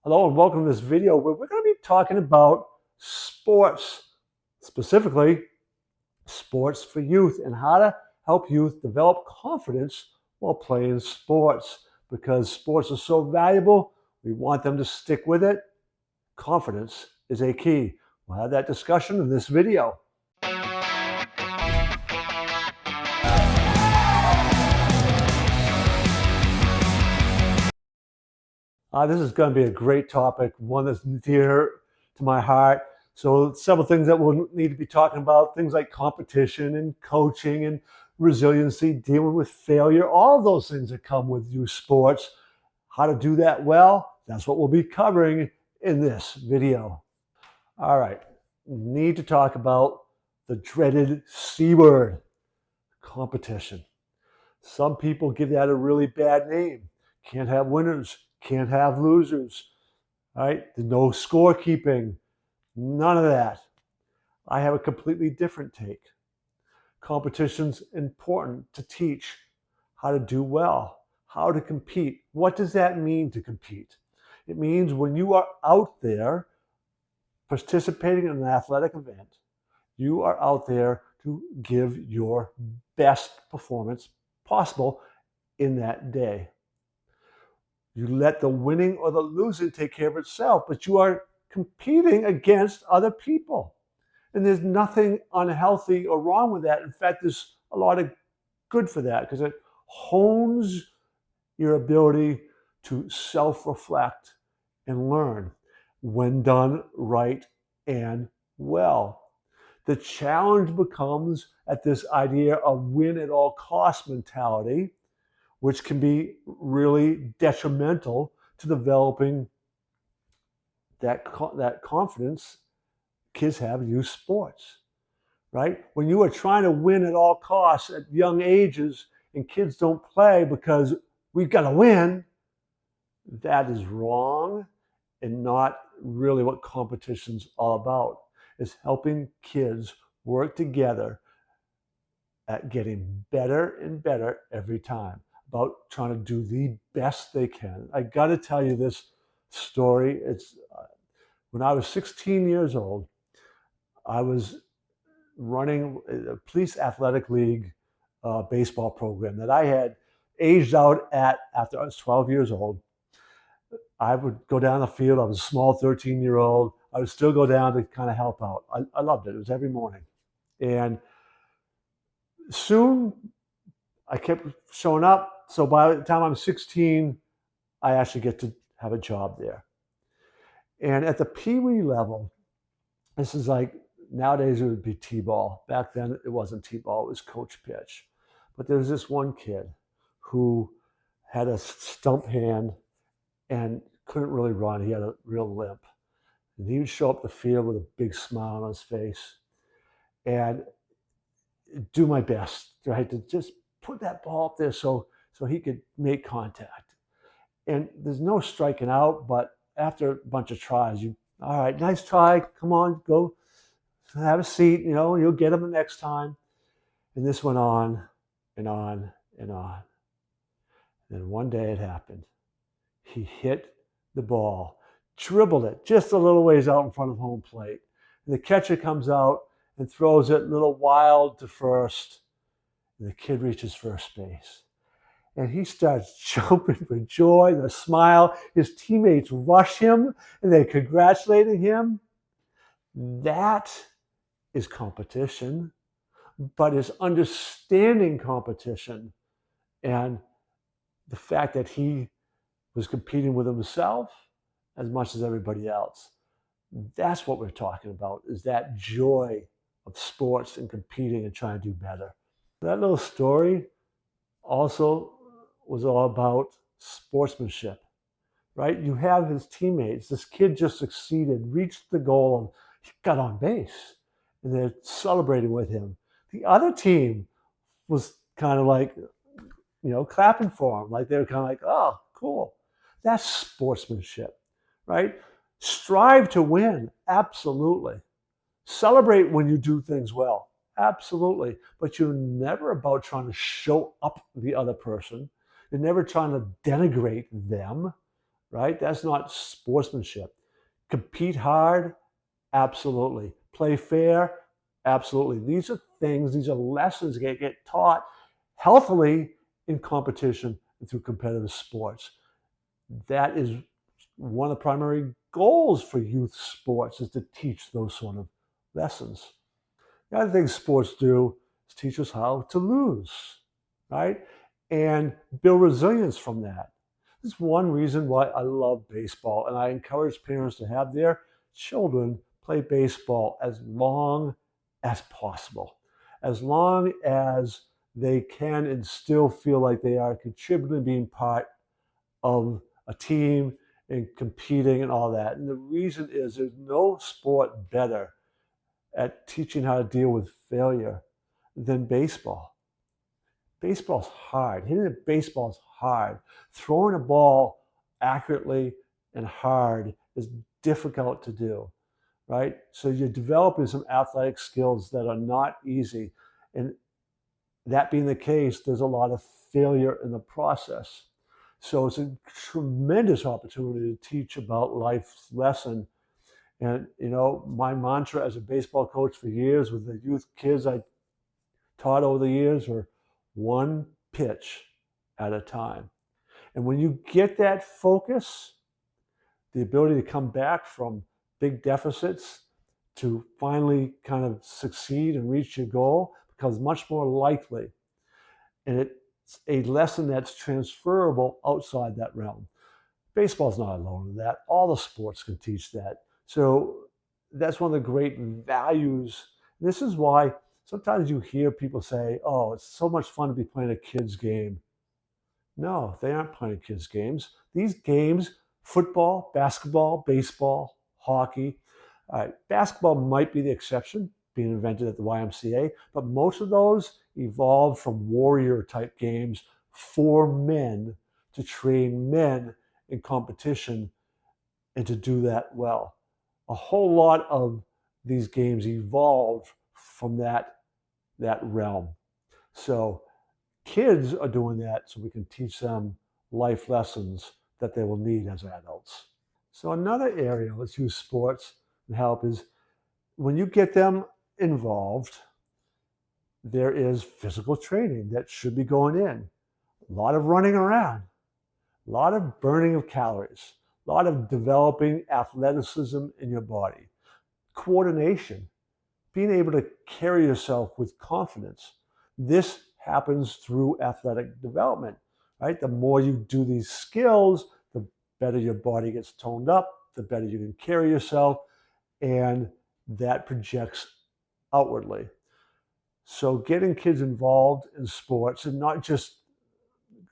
Hello and welcome to this video where we're going to be talking about sports, specifically sports for youth and how to help youth develop confidence while playing sports. Because sports are so valuable, we want them to stick with it. Confidence is a key. We'll have that discussion in this video. This is going to be a great topic, one that's dear to my heart. So several things that we'll need to be talking about, things like competition and coaching and resiliency, dealing with failure, all of those things that come with youth sports. How to do that well, that's what we'll be covering in this video. All right, need to talk about the dreaded C word, competition. Some people give that a really bad name. Can't have winners, can't have losers, right? There's no scorekeeping, none of that. I have a completely different take. Competition's important to teach how to do well, how to compete. What does that mean to compete? It means when you are out there participating in an athletic event, you are out there to give your best performance possible in that day. You let the winning or the losing take care of itself, but you are competing against other people. And there's nothing unhealthy or wrong with that. In fact, there's a lot of good for that because it hones your ability to self-reflect and learn when done right and well. The challenge becomes at this idea of win at all cost mentality, which can be really detrimental to developing that confidence kids have in youth sports, right? When you are trying to win at all costs at young ages and kids don't play because we've got to win, that is wrong and not really what competition's all about. It's helping kids work together at getting better and better every time, about trying to do the best they can. I got to tell you this story. It's when I was 16 years old, I was running a police athletic league baseball program that I had aged out at after I was 12 years old. I would go down the field. I was a small 13-year-old. I would still go down to kind of help out. I loved it. It was every morning. And soon I kept showing up. So by the time I'm 16, I actually get to have a job there. And at the Pee Wee level, this is like, nowadays it would be T-ball. Back then it wasn't T-ball, it was coach pitch. But there was this one kid who had a stump hand and couldn't really run. He had a real limp. And he would show up the field with a big smile on his face and do my best, right, to just put that ball up there so he could make contact. And there's no striking out, but after a bunch of tries, all right, nice try, come on, go have a seat, you'll get them the next time. And this went on and on and on. And then one day it happened. He hit the ball, dribbled it just a little ways out in front of home plate. And the catcher comes out and throws it a little wild to first. And the kid reaches first base. And he starts jumping for joy, the smile. His teammates rush him and they congratulated him. That is competition, but it's understanding competition and the fact that he was competing with himself as much as everybody else. That's what we're talking about, is that joy of sports and competing and trying to do better. That little story also was all about sportsmanship, right? You have his teammates. This kid just succeeded, reached the goal, and he got on base, and they're celebrating with him. The other team was kind of like, clapping for him, like they were kind of like, oh, cool. That's sportsmanship, right? Strive to win, absolutely. Celebrate when you do things well, absolutely. But you're never about trying to show up the other person. You're never trying to denigrate them, right? That's not sportsmanship. Compete hard, absolutely. Play fair, absolutely. These are things, these are lessons that get taught healthily in competition and through competitive sports. That is one of the primary goals for youth sports, is to teach those sort of lessons. The other thing sports do is teach us how to lose, right? And build resilience from that. This is one reason why I love baseball, and I encourage parents to have their children play baseball as long as possible, as long as they can and still feel like they are contributing, being part of a team and competing and all that. And the reason is there's no sport better at teaching how to deal with failure than baseball. Baseball's hard. Hitting a baseball is hard. Throwing a ball accurately and hard is difficult to do, right? So you're developing some athletic skills that are not easy. And that being the case, there's a lot of failure in the process. So it's a tremendous opportunity to teach about life's lesson. And, my mantra as a baseball coach for years with the youth kids I taught over the years were one pitch at a time. And when you get that focus, the ability to come back from big deficits to finally kind of succeed and reach your goal becomes much more likely. And it's a lesson that's transferable outside that realm. Baseball's not alone in that. All the sports can teach that. So that's one of the great values. This is why sometimes you hear people say, oh, it's so much fun to be playing a kid's game. No, they aren't playing kids' games. These games, football, basketball, baseball, hockey, basketball might be the exception, being invented at the YMCA, but most of those evolved from warrior type games for men to train men in competition and to do that well. A whole lot of these games evolved from that realm. So kids are doing that so we can teach them life lessons that they will need as adults. So another area, let's use sports and help, is when you get them involved, there is physical training that should be going in. A lot of running around, a lot of burning of calories, a lot of developing athleticism in your body, coordination, being able to carry yourself with confidence. This happens through athletic development, right? The more you do these skills, the better your body gets toned up, the better you can carry yourself, and that projects outwardly. So getting kids involved in sports, and not just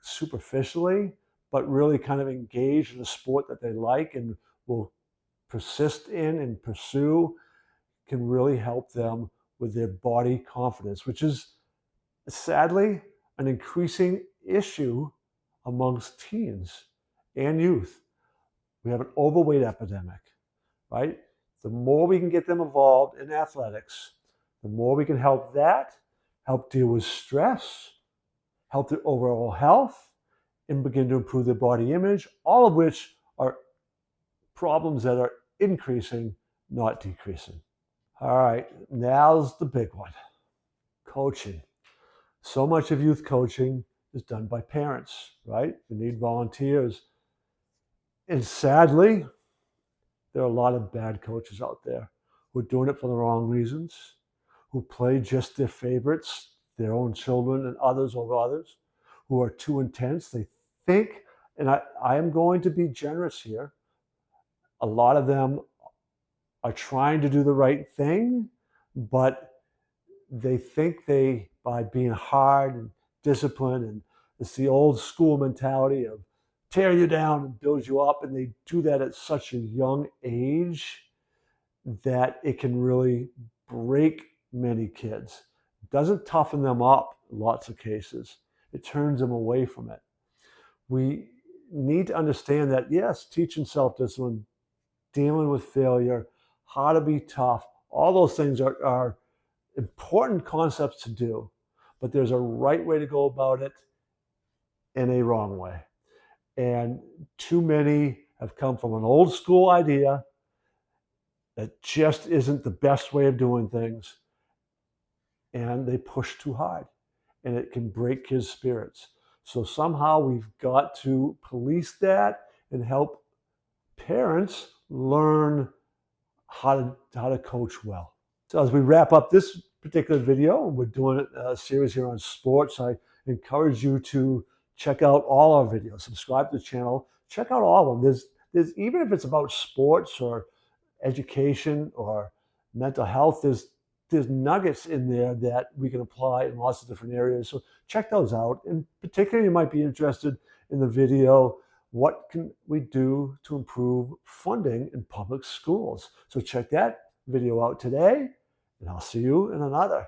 superficially, but really kind of engaged in a sport that they like and will persist in and pursue, can really help them with their body confidence, which is sadly an increasing issue amongst teens and youth. We have an overweight epidemic, right? The more we can get them involved in athletics, the more we can help deal with stress, help their overall health, and begin to improve their body image, all of which are problems that are increasing, not decreasing. All right, now's the big one, coaching. So much of youth coaching is done by parents, right? We need volunteers. And sadly, there are a lot of bad coaches out there who are doing it for the wrong reasons, who play just their favorites, their own children and others over others, who are too intense. They think, and I am going to be generous here, a lot of them are trying to do the right thing, but they think by being hard and disciplined, and it's the old school mentality of tear you down and build you up, and they do that at such a young age that it can really break many kids. It doesn't toughen them up in lots of cases. It turns them away from it. We need to understand that, yes, teaching self-discipline, dealing with failure, how to be tough, all those things are important concepts to do, but there's a right way to go about it and a wrong way. And too many have come from an old school idea that just isn't the best way of doing things, and they push too hard, and it can break kids' spirits. So somehow we've got to police that and help parents learn how to coach well. So as we wrap up this particular video, we're doing a series here on sports. I encourage you to check out all our videos, subscribe to the channel, check out all of them. There's even if it's about sports or education or mental health, there's nuggets in there that we can apply in lots of different areas. So check those out. In particular, you might be interested in the video, what can we do to improve funding in public schools? So check that video out today, and I'll see you in another.